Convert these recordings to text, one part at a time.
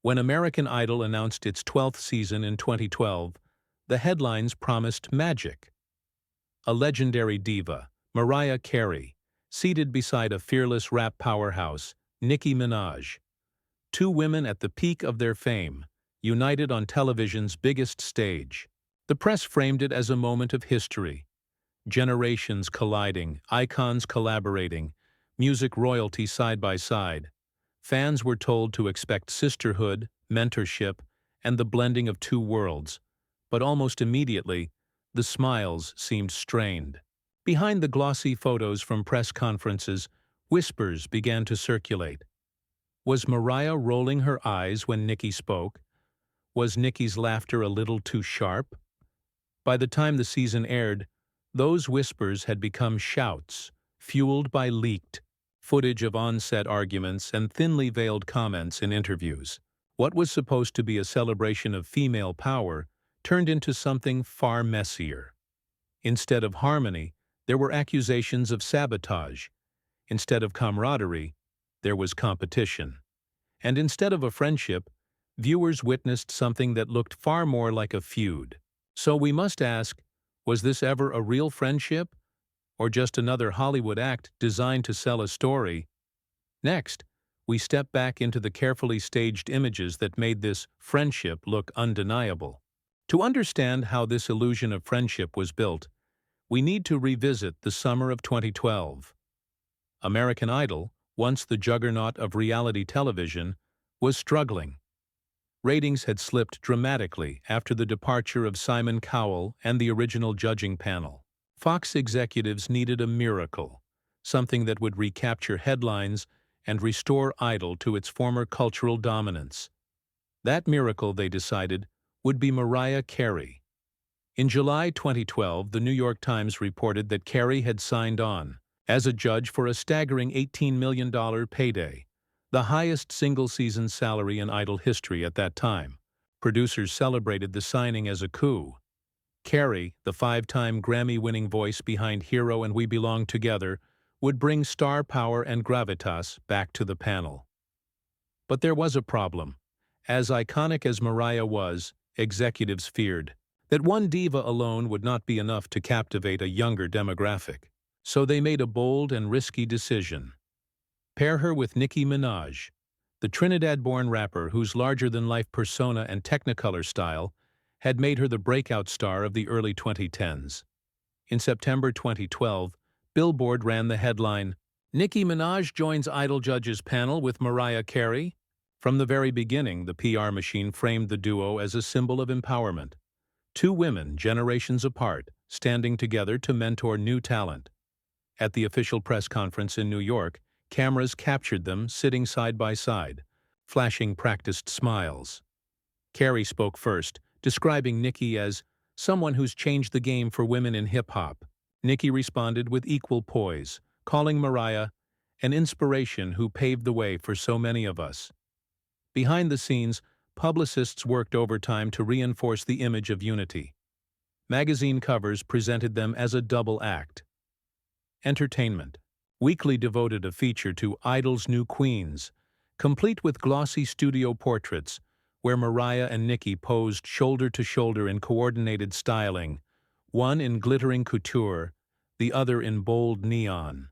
When American Idol announced its 12th season in 2012, the headlines promised magic. A legendary diva, Mariah Carey, seated beside a fearless rap powerhouse, Nicki Minaj. Two women at the peak of their fame, united on television's biggest stage. The press framed it as a moment of history. Generations colliding, icons collaborating, music royalty side by side. Fans were told to expect sisterhood, mentorship, and the blending of two worlds, but almost immediately, the smiles seemed strained. Behind the glossy photos from press conferences, whispers began to circulate. Was Mariah rolling her eyes when Nicki spoke? Was Nicki's laughter a little too sharp? By the time the season aired, those whispers had become shouts, fueled by leaked footage of on-set arguments and thinly veiled comments in interviews. What was supposed to be a celebration of female power turned into something far messier. Instead of harmony, there were accusations of sabotage. Instead of camaraderie, there was competition. And instead of a friendship, viewers witnessed something that looked far more like a feud. So we must ask, was this ever a real friendship? Or just another Hollywood act designed to sell a story? Next, we step back into the carefully staged images that made this friendship look undeniable. To understand how this illusion of friendship was built, we need to revisit the summer of 2012. American Idol, once the juggernaut of reality television, was struggling. Ratings had slipped dramatically after the departure of Simon Cowell and the original judging panel. Fox executives needed a miracle, something that would recapture headlines and restore Idol to its former cultural dominance. That miracle, they decided, would be Mariah Carey. In July 2012, the New York Times reported that Carey had signed on as a judge for a staggering $18 million payday, the highest single-season salary in Idol history at that time. Producers celebrated the signing as a coup. Carey, the five-time Grammy-winning voice behind Hero and We Belong Together, would bring star power and gravitas back to the panel. But there was a problem. As iconic as Mariah was, executives feared that one diva alone would not be enough to captivate a younger demographic. So they made a bold and risky decision. Pair her with Nicki Minaj, the Trinidad-born rapper whose larger-than-life persona and Technicolor style had made her the breakout star of the early 2010s. In September 2012, Billboard ran the headline, "Nicki Minaj joins Idol judges panel with Mariah Carey." From the very beginning, the PR machine framed the duo as a symbol of empowerment. Two women, generations apart, standing together to mentor new talent. At the official press conference in New York, cameras captured them sitting side by side, flashing practiced smiles. Carey spoke first, describing Nicki as someone who's changed the game for women in hip-hop. Nicki responded with equal poise, calling Mariah an inspiration who paved the way for so many of us. Behind the scenes, publicists worked overtime to reinforce the image of unity. Magazine covers presented them as a double act. Entertainment Weekly devoted a feature to Idol's new queens, complete with glossy studio portraits where Mariah and Nicki posed shoulder to shoulder in coordinated styling, one in glittering couture, the other in bold neon.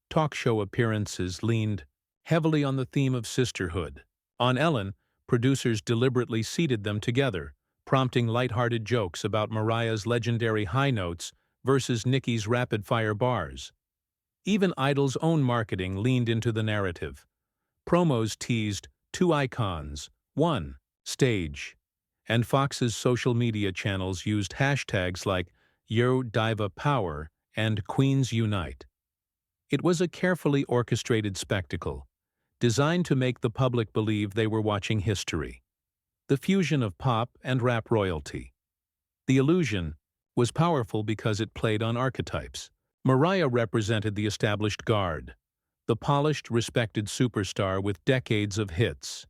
Talk show appearances leaned heavily on the theme of sisterhood. On Ellen, producers deliberately seated them together, prompting lighthearted jokes about Mariah's legendary high notes versus Nicki's rapid-fire bars. Even Idol's own marketing leaned into the narrative. Promos teased two icons, one stage, and Fox's social media channels used hashtags like Yo Diva Power and Queens Unite. It was a carefully orchestrated spectacle, designed to make the public believe they were watching history. The fusion of pop and rap royalty. The illusion was powerful because it played on archetypes. Mariah represented the established guard, the polished, respected superstar with decades of hits.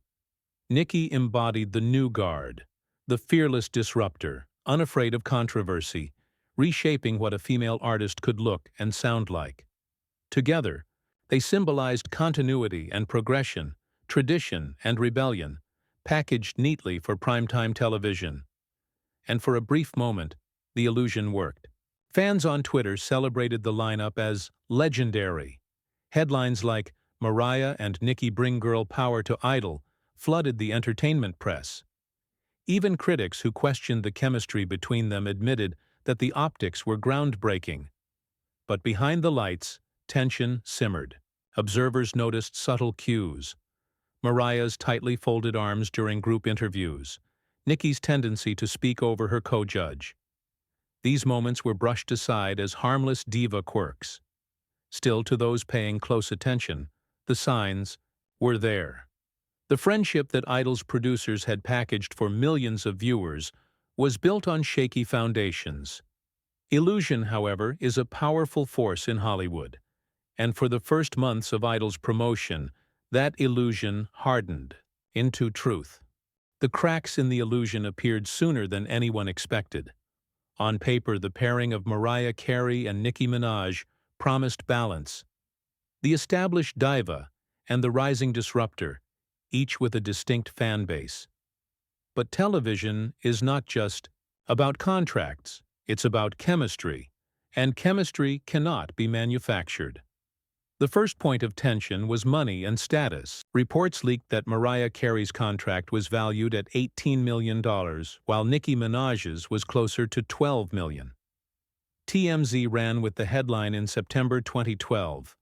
Nicki embodied the new guard, the fearless disruptor, unafraid of controversy, reshaping what a female artist could look and sound like. Together, they symbolized continuity and progression, tradition and rebellion, packaged neatly for primetime television. And for a brief moment, the illusion worked. Fans on Twitter celebrated the lineup as legendary. Headlines like "Mariah and Nicki bring girl power to Idol" flooded the entertainment press. Even critics who questioned the chemistry between them admitted that the optics were groundbreaking. But behind the lights, tension simmered. Observers noticed subtle cues. Mariah's tightly folded arms during group interviews, Nicki's tendency to speak over her co-judge. These moments were brushed aside as harmless diva quirks. Still, to those paying close attention, the signs were there. The friendship that Idol's producers had packaged for millions of viewers was built on shaky foundations. Illusion, however, is a powerful force in Hollywood, and for the first months of Idol's promotion, that illusion hardened into truth. The cracks in the illusion appeared sooner than anyone expected. On paper, the pairing of Mariah Carey and Nicki Minaj promised balance. The established diva and the rising disruptor, each with a distinct fan base. But television is not just about contracts, it's about chemistry, and chemistry cannot be manufactured. The first point of tension was money and status. Reports leaked that Mariah Carey's contract was valued at $18 million, while Nicki Minaj's was closer to $12 million. TMZ ran with the headline in September 2012.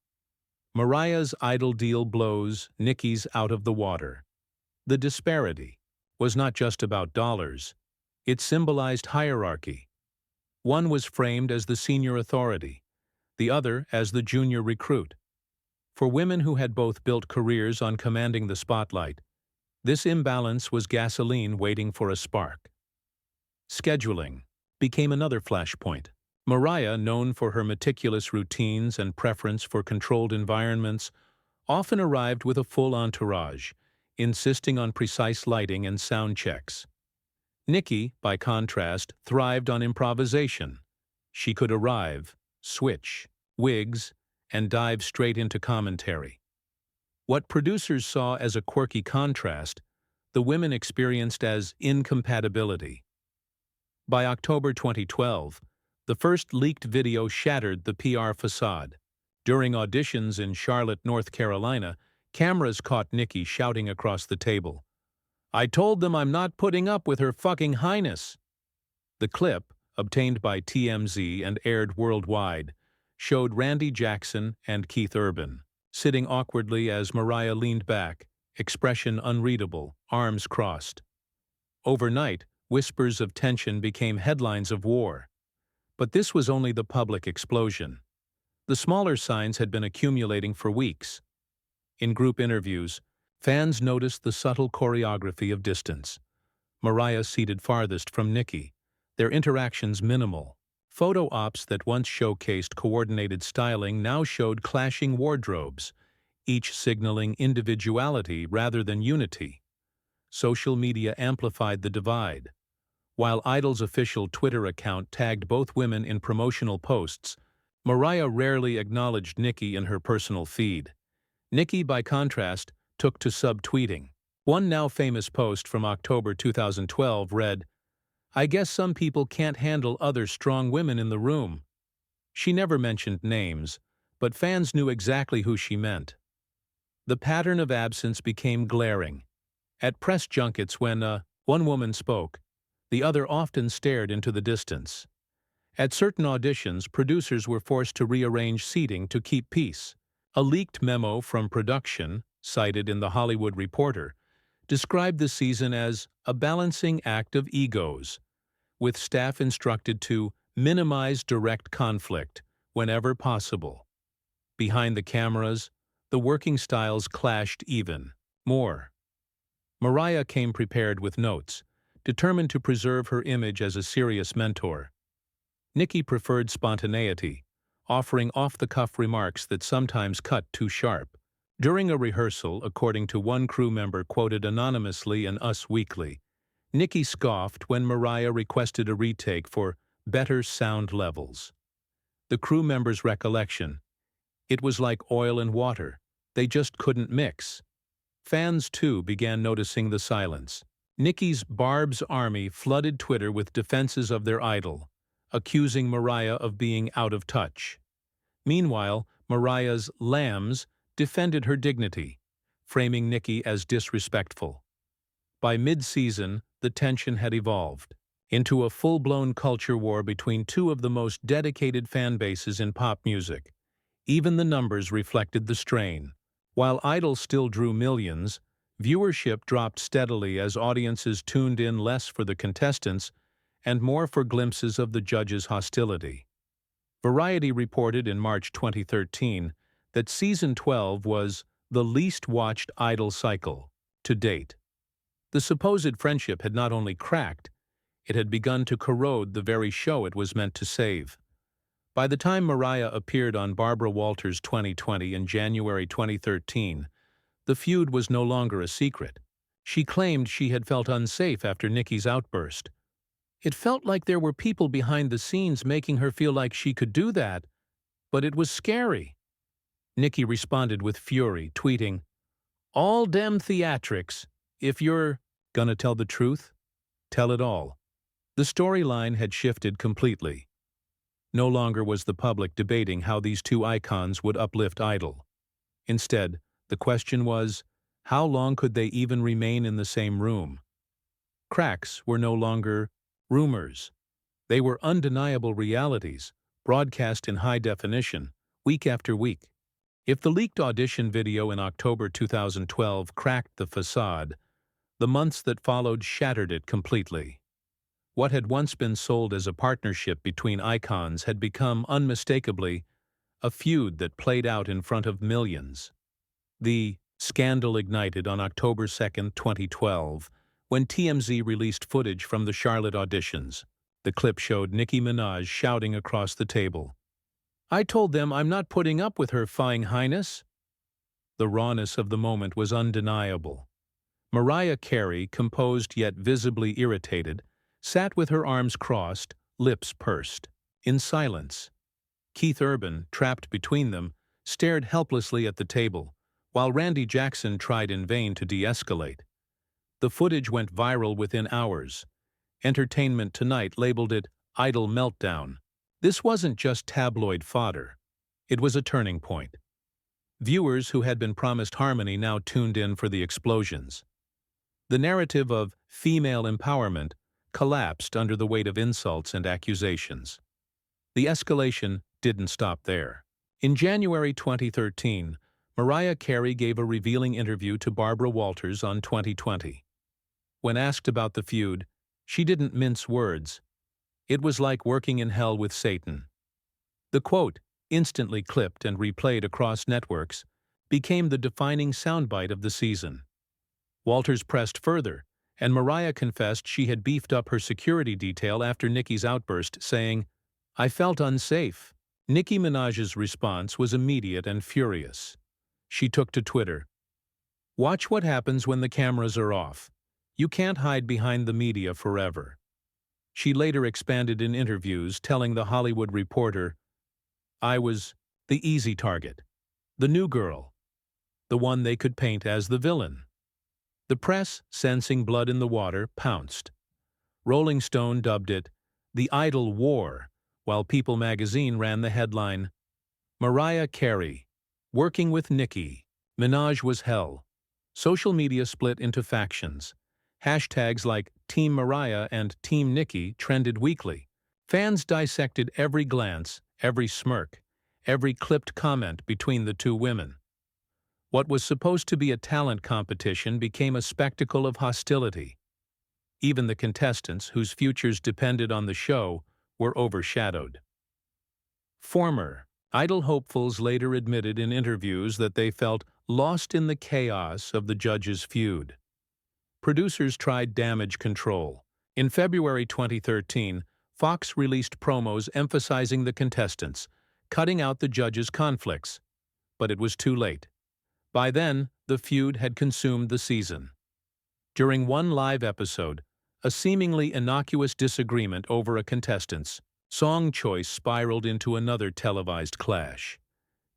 Mariah's Idol deal blows, Nicki's out of the water. The disparity was not just about dollars. It symbolized hierarchy. One was framed as the senior authority, the other as the junior recruit. For women who had both built careers on commanding the spotlight, this imbalance was gasoline waiting for a spark. Scheduling became another flashpoint. Mariah, known for her meticulous routines and preference for controlled environments, often arrived with a full entourage, insisting on precise lighting and sound checks. Nicki, by contrast, thrived on improvisation. She could arrive, switch wigs, and dive straight into commentary. What producers saw as a quirky contrast, the women experienced as incompatibility. By October 2012, the first leaked video shattered the PR facade. During auditions in Charlotte, North Carolina, cameras caught Nicki shouting across the table, "I told them I'm not putting up with her fucking highness." The clip, obtained by TMZ and aired worldwide, showed Randy Jackson and Keith Urban sitting awkwardly as Mariah leaned back, expression unreadable, arms crossed. Overnight, whispers of tension became headlines of war. But this was only the public explosion. The smaller signs had been accumulating for weeks. In group interviews, fans noticed the subtle choreography of distance. Mariah seated farthest from Nicki, their interactions minimal. Photo ops that once showcased coordinated styling now showed clashing wardrobes, each signaling individuality rather than unity. Social media amplified the divide. While Idol's official Twitter account tagged both women in promotional posts, Mariah rarely acknowledged Nicki in her personal feed. Nicki, by contrast, took to subtweeting. One now famous post from October 2012 read, "I guess some people can't handle other strong women in the room." She never mentioned names, but fans knew exactly who she meant. The pattern of absence became glaring. At press junkets when one woman spoke, the other often stared into the distance. At certain auditions, producers were forced to rearrange seating to keep peace. A leaked memo from production, cited in The Hollywood Reporter, described the season as a balancing act of egos, with staff instructed to minimize direct conflict whenever possible. Behind the cameras, the working styles clashed even more. Mariah came prepared with notes, determined to preserve her image as a serious mentor. Nicki preferred spontaneity, offering off-the-cuff remarks that sometimes cut too sharp. During a rehearsal, according to one crew member quoted anonymously in Us Weekly, Nicki scoffed when Mariah requested a retake for better sound levels. The crew member's recollection, "It was like oil and water, they just couldn't mix." fans too began noticing the silence. Nicki's Barb's army flooded Twitter with defenses of their idol, accusing Mariah of being out of touch. Meanwhile, Mariah's lambs defended her dignity, framing Nicki as disrespectful. By mid-season, the tension had evolved into a full-blown culture war between two of the most dedicated fan bases in pop music. Even the numbers reflected the strain. While Idol still drew millions, viewership dropped steadily as audiences tuned in less for the contestants and more for glimpses of the judges' hostility. Variety reported in March 2013 that Season 12 was the least-watched Idol cycle to date. The supposed friendship had not only cracked, it had begun to corrode the very show it was meant to save. By the time Mariah appeared on Barbara Walters' 2020 in January 2013, the feud was no longer a secret. She claimed she had felt unsafe after Nicki's outburst. It felt like there were people behind the scenes making her feel like she could do that, but it was scary. Nicki responded with fury, tweeting, "All dem theatrics. If you're gonna tell the truth, tell it all." The storyline had shifted completely. No longer was the public debating how these two icons would uplift Idol. Instead, the question was, how long could they even remain in the same room? Cracks were no longer rumors. They were undeniable realities, broadcast in high definition, week after week. If the leaked audition video in October 2012 cracked the facade, the months that followed shattered it completely. What had once been sold as a partnership between icons had become unmistakably a feud that played out in front of millions. The scandal ignited on October 2, 2012, when TMZ released footage from the Charlotte auditions. The clip showed Nicki Minaj shouting across the table, "I told them I'm not putting up with her Fying Highness." The rawness of the moment was undeniable. Mariah Carey, composed yet visibly irritated, sat with her arms crossed, lips pursed, in silence. Keith Urban, trapped between them, stared helplessly at the table, while Randy Jackson tried in vain to de-escalate. The footage went viral within hours. Entertainment Tonight labeled it Idol Meltdown. This wasn't just tabloid fodder. It was a turning point. Viewers who had been promised harmony now tuned in for the explosions. The narrative of female empowerment collapsed under the weight of insults and accusations. The escalation didn't stop there. In January 2013, Mariah Carey gave a revealing interview to Barbara Walters on 2020. When asked about the feud, she didn't mince words. It was like working in hell with Satan. The quote, instantly clipped and replayed across networks, became the defining soundbite of the season. Walters pressed further, and Mariah confessed she had beefed up her security detail after Nicki's outburst, saying, "I felt unsafe." Nicki Minaj's response was immediate and furious. She took to Twitter, "Watch what happens when the cameras are off. You can't hide behind the media forever." She later expanded in interviews, telling The Hollywood Reporter, "I was the easy target, the new girl, the one they could paint as the villain." The press, sensing blood in the water, pounced. Rolling Stone dubbed it the Idol War, while People magazine ran the headline, "Mariah Carey, working with Nicki. Minaj was hell." Social media split into factions. Hashtags like Team Mariah and Team Nicki trended weekly. Fans dissected every glance, every smirk, every clipped comment between the two women. What was supposed to be a talent competition became a spectacle of hostility. Even the contestants, whose futures depended on the show, were overshadowed. Former Idol hopefuls later admitted in interviews that they felt lost in the chaos of the judges' feud. Producers tried damage control. In February 2013, Fox released promos emphasizing the contestants, cutting out the judges' conflicts. But it was too late. By then, the feud had consumed the season. During one live episode, a seemingly innocuous disagreement over a contestant's song choice spiraled into another televised clash.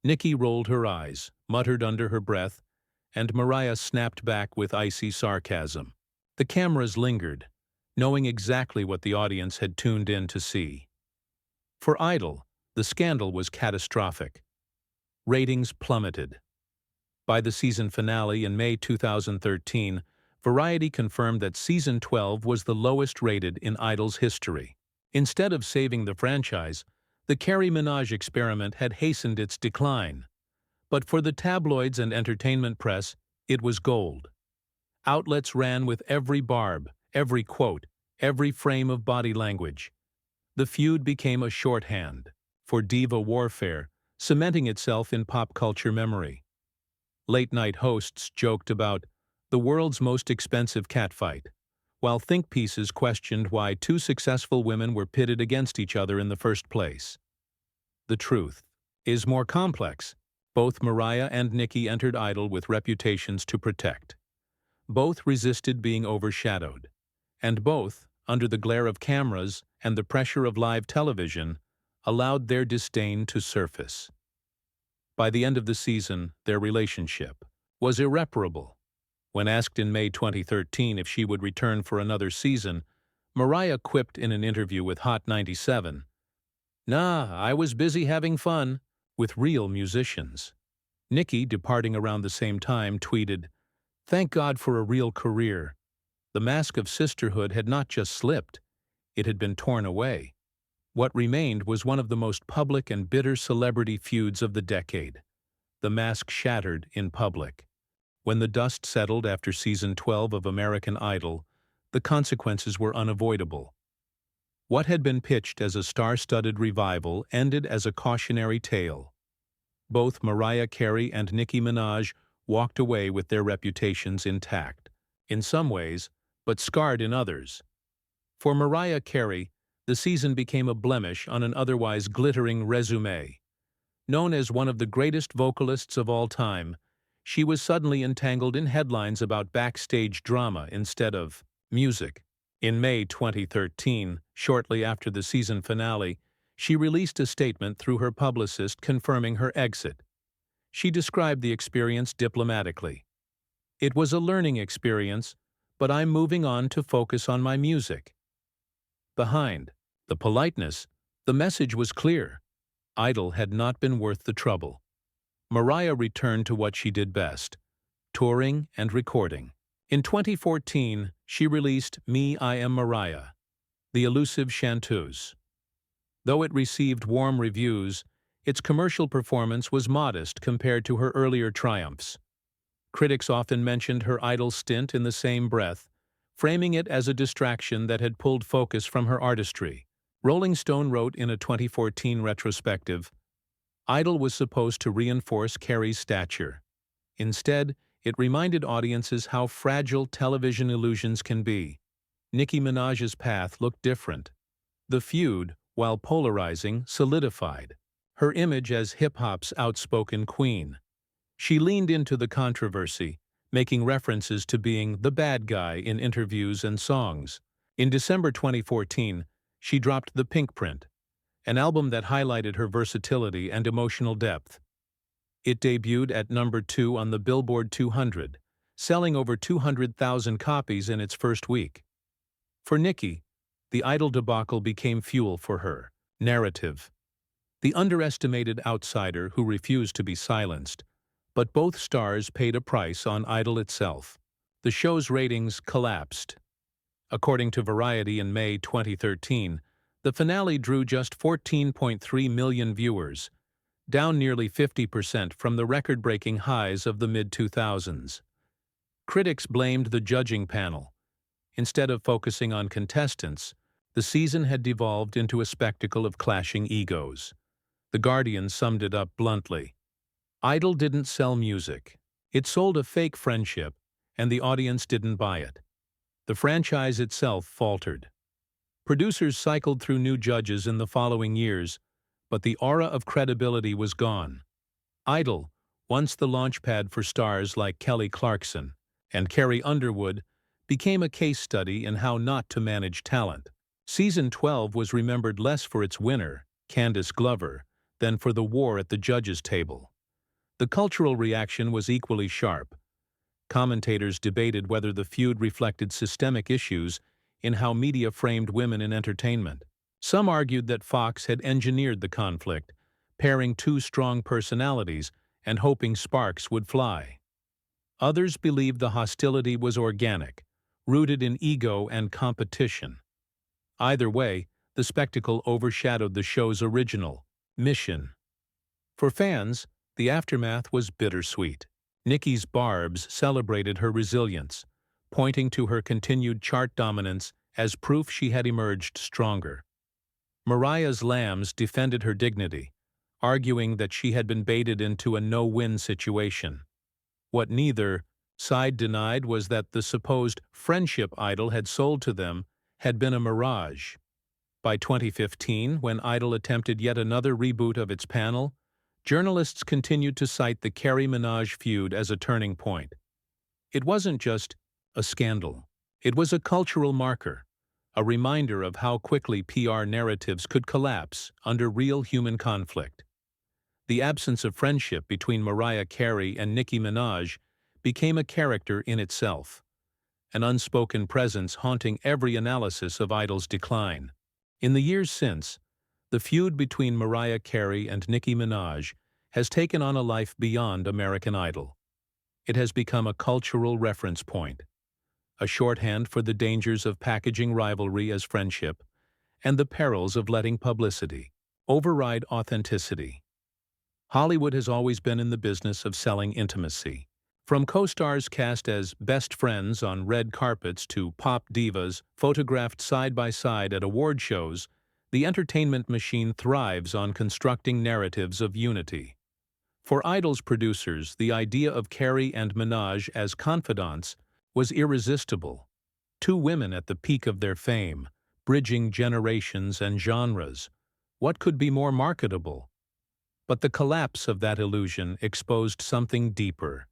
Nicki rolled her eyes, muttered under her breath, and Mariah snapped back with icy sarcasm. The cameras lingered, knowing exactly what the audience had tuned in to see. For Idol, the scandal was catastrophic. Ratings plummeted. By the season finale in May 2013, Variety confirmed that Season 12 was the lowest rated in Idol's history. Instead of saving the franchise, the Carey Minaj experiment had hastened its decline. But for the tabloids and entertainment press, it was gold. Outlets ran with every barb, every quote, every frame of body language. The feud became a shorthand for diva warfare, cementing itself in pop culture memory. Late-night hosts joked about the world's most expensive catfight, while think pieces questioned why two successful women were pitted against each other in the first place. The truth is more complex. Both Mariah and Nicki entered Idol with reputations to protect. Both resisted being overshadowed. And both, under the glare of cameras and the pressure of live television, allowed their disdain to surface. By the end of the season, their relationship was irreparable. When asked in May 2013 if she would return for another season, Mariah quipped in an interview with Hot 97, "Nah, I was busy having fun with real musicians." Nicki, departing around the same time, tweeted, "Thank God for a real career. The mask of sisterhood had not just slipped, it had been torn away. What remained was one of the most public and bitter celebrity feuds of the decade. The mask shattered in public. When the dust settled after Season 12 of American Idol, the consequences were unavoidable. What had been pitched as a star-studded revival ended as a cautionary tale. Both Mariah Carey and Nicki Minaj walked away with their reputations intact, in some ways, but scarred in others. For Mariah Carey, the season became a blemish on an otherwise glittering resume. Known as one of the greatest vocalists of all time, she was suddenly entangled in headlines about backstage drama instead of music. In May 2013, shortly after the season finale, she released a statement through her publicist confirming her exit. She described the experience diplomatically. "It was a learning experience, but I'm moving on to focus on my music." Behind the politeness, the message was clear. Idol had not been worth the trouble. Mariah returned to what she did best: touring and recording. In 2014, she released Me, I Am Mariah, the elusive chanteuse. Though it received warm reviews, its commercial performance was modest compared to her earlier triumphs. Critics often mentioned her Idol stint in the same breath, framing it as a distraction that had pulled focus from her artistry. Rolling Stone wrote in a 2014 retrospective, "Idol was supposed to reinforce Carey's stature. Instead, it reminded audiences how fragile television illusions can be." Nicki Minaj's path looked different. The feud, while polarizing, solidified her image as hip-hop's outspoken queen. She leaned into the controversy, making references to being the bad guy in interviews and songs. In December 2014, she dropped The Pink Print, an album that highlighted her versatility and emotional depth. It debuted at number 2 on the Billboard 200, selling over 200,000 copies in its first week. For Nicki, the Idol debacle became fuel for her narrative. The underestimated outsider who refused to be silenced. But both stars paid a price on Idol itself. The show's ratings collapsed. According to Variety in May 2013, the finale drew just 14.3 million viewers, down nearly 50% from the record-breaking highs of the mid-2000s. Critics blamed the judging panel. Instead of focusing on contestants, the season had devolved into a spectacle of clashing egos. The Guardian summed it up bluntly: "Idol didn't sell music. It sold a fake friendship, and the audience didn't buy it." The franchise itself faltered. Producers cycled through new judges in the following years, but the aura of credibility was gone. Idol, once the launchpad for stars like Kelly Clarkson and Carrie Underwood, became a case study in how not to manage talent. Season 12 was remembered less for its winner, Candace Glover, than for the war at the judges' table. The cultural reaction was equally sharp. Commentators debated whether the feud reflected systemic issues in how media framed women in entertainment. Some argued that Fox had engineered the conflict, pairing two strong personalities and hoping sparks would fly. Others believed the hostility was organic, rooted in ego and competition. Either way, the spectacle overshadowed the show's original mission. For fans, the aftermath was bittersweet. Nicki's barbs celebrated her resilience, pointing to her continued chart dominance as proof she had emerged stronger. Mariah's lambs defended her dignity, arguing that she had been baited into a no-win situation. What neither side denied was that the supposed friendship Idol had sold to them had been a mirage. By 2015, when Idol attempted yet another reboot of its panel, journalists continued to cite the Carey Minaj feud as a turning point. It wasn't just a scandal. It was a cultural marker, a reminder of how quickly PR narratives could collapse under real human conflict. The absence of friendship between Mariah Carey and Nicki Minaj became a character in itself, an unspoken presence haunting every analysis of Idol's decline. In the years since, the feud between Mariah Carey and Nicki Minaj has taken on a life beyond American Idol. It has become a cultural reference point, a shorthand for the dangers of packaging rivalry as friendship and the perils of letting publicity override authenticity. Hollywood has always been in the business of selling intimacy. From co-stars cast as best friends on red carpets to pop divas photographed side by side at award shows, the entertainment machine thrives on constructing narratives of unity. For Idol's producers, the idea of Carey and Minaj as confidants was irresistible. Two women at the peak of their fame, bridging generations and genres. What could be more marketable? But the collapse of that illusion exposed something deeper.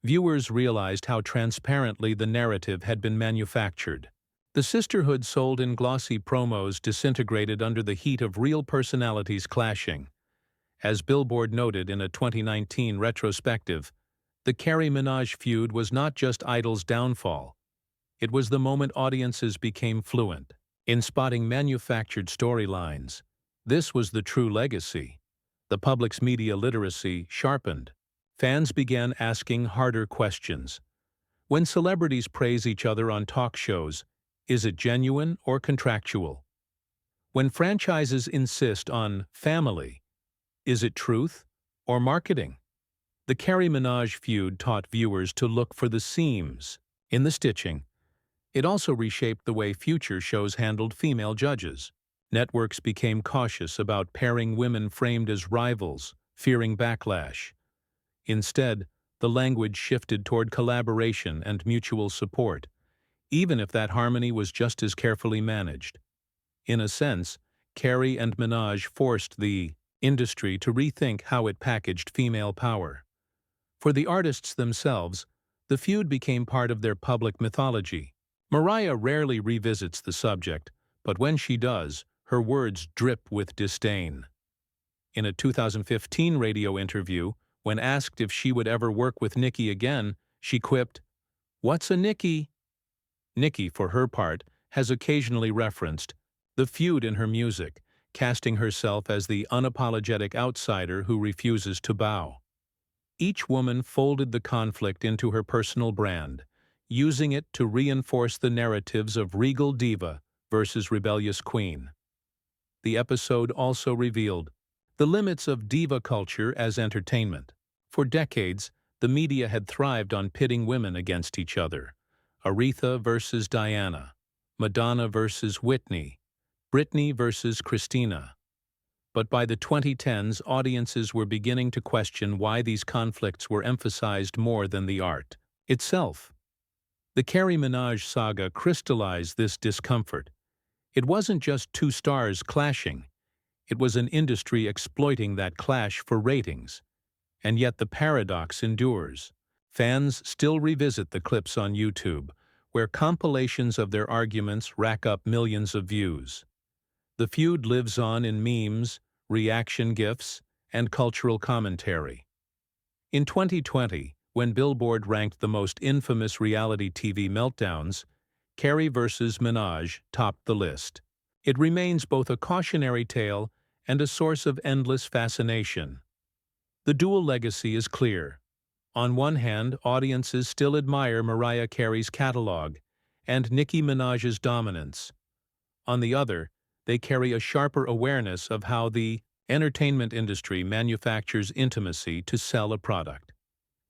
Viewers realized how transparently the narrative had been manufactured. The sisterhood sold in glossy promos disintegrated under the heat of real personalities clashing. As Billboard noted in a 2019 retrospective, the Carey-Minaj feud was not just Idol's downfall. It was the moment audiences became fluent in spotting manufactured storylines. This was the true legacy. The public's media literacy sharpened. Fans began asking harder questions. When celebrities praise each other on talk shows, is it genuine or contractual? When franchises insist on family, is it truth or marketing? The Carey-Minaj feud taught viewers to look for the seams in the stitching. It also reshaped the way future shows handled female judges. Networks became cautious about pairing women framed as rivals, fearing backlash. Instead, the language shifted toward collaboration and mutual support, even if that harmony was just as carefully managed. In a sense, Carey and Minaj forced the industry to rethink how it packaged female power. For the artists themselves, the feud became part of their public mythology. Mariah rarely revisits the subject, but when she does, her words drip with disdain. In a 2015 radio interview, when asked if she would ever work with Nicki again, she quipped, "What's a Nicki?" Nicki, for her part, has occasionally referenced the feud in her music, casting herself as the unapologetic outsider who refuses to bow. Each woman folded the conflict into her personal brand, using it to reinforce the narratives of regal diva versus rebellious queen. The episode also revealed the limits of diva culture as entertainment. For decades, the media had thrived on pitting women against each other. Aretha versus Diana, Madonna versus Whitney, Britney versus Christina. But by the 2010s, audiences were beginning to question why these conflicts were emphasized more than the art itself. The Carey-Minaj saga crystallized this discomfort. It wasn't just two stars clashing. It was an industry exploiting that clash for ratings. And yet the paradox endures. Fans still revisit the clips on YouTube, where compilations of their arguments rack up millions of views. The feud lives on in memes, reaction GIFs, and cultural commentary. In 2020, When Billboard ranked the most infamous reality TV meltdowns, Carey vs. Minaj topped the list. It remains both a cautionary tale and a source of endless fascination. The dual legacy is clear. On one hand, audiences still admire Mariah Carey's catalog and Nicki Minaj's dominance. On the other, they carry a sharper awareness of how the entertainment industry manufactures intimacy to sell a product.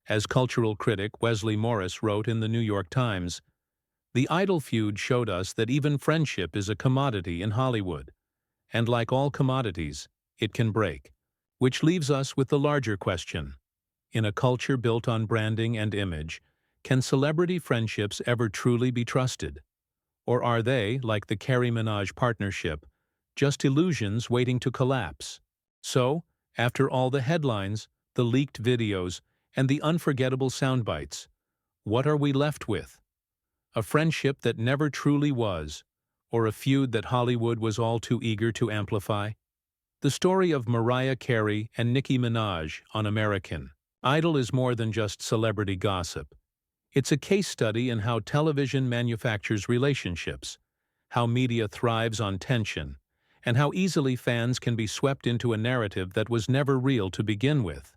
As cultural critic Wesley Morris wrote in the New York Times, "The Idol feud showed us that even friendship is a commodity in Hollywood, and like all commodities, it can break." Which leaves us with the larger question. In a culture built on branding and image, can celebrity friendships ever truly be trusted? Or are they, like the Carey-Minaj partnership, just illusions waiting to collapse? So, after all the headlines, the leaked videos, and the unforgettable soundbites, what are we left with? A friendship that never truly was, or a feud that Hollywood was all too eager to amplify? The story of Mariah Carey and Nicki Minaj on American Idol is more than just celebrity gossip. It's a case study in how television manufactures relationships, how media thrives on tension, and how easily fans can be swept into a narrative that was never real to begin with.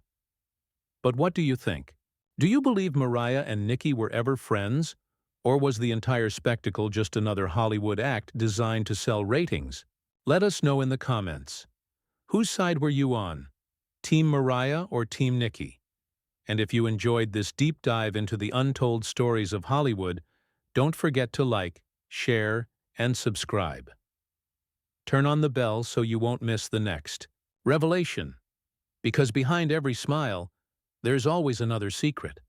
But what do you think? Do you believe Mariah and Nicki were ever friends? Or was the entire spectacle just another Hollywood act designed to sell ratings? Let us know in the comments. Whose side were you on? Team Mariah or Team Nicki? And if you enjoyed this deep dive into the untold stories of Hollywood, don't forget to like, share, and subscribe. Turn on the bell so you won't miss the next revelation. Because behind every smile, there's always another secret.